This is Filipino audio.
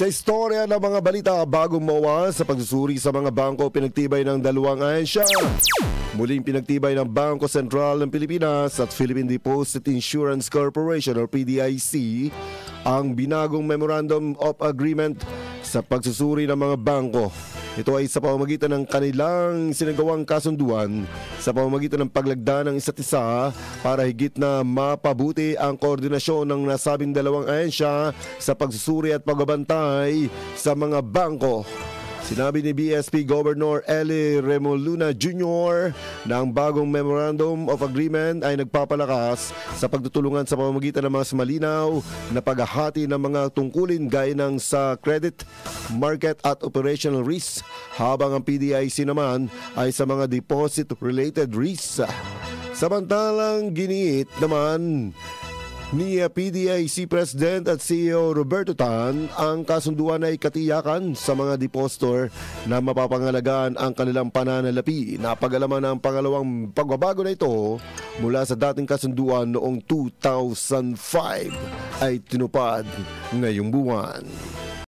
Sa istorya ng mga balita bagong mawa sa pagsusuri sa mga bangko, pinagtibay ng dalawang ahensya. Muling pinagtibay ng Bangko Sentral ng Pilipinas at Philippine Deposit Insurance Corporation o PDIC ang binagong Memorandum of Agreement sa pagsusuri ng mga bangko. Ito ay sa pamamagitan ng kanilang sinagawang kasunduan sa pamamagitan ng paglagda ng isa't isa para higit na mapabuti ang koordinasyon ng nasabing dalawang ahensya sa pagsusuri at pagbabantay sa mga bangko. Sinabi ni BSP Governor Eli Remoluna Jr. na ang bagong Memorandum of Agreement ay nagpapalakas sa pagtutulungan sa pamamagitan ng mas malinaw na paghahati ng mga tungkulin gaya ng sa credit, market at operational risks, habang ang PDIC naman ay sa mga deposit-related risks. Samantalang giniit naman ni PDIC President at CEO Roberto Tan, ang kasunduan ay katiyakan sa mga depositor na mapapangalagaan ang kanilang pananalapi. Napag-alaman ang pangalawang pagbabago na ito mula sa dating kasunduan noong 2005 ay tinupad ngayong buwan.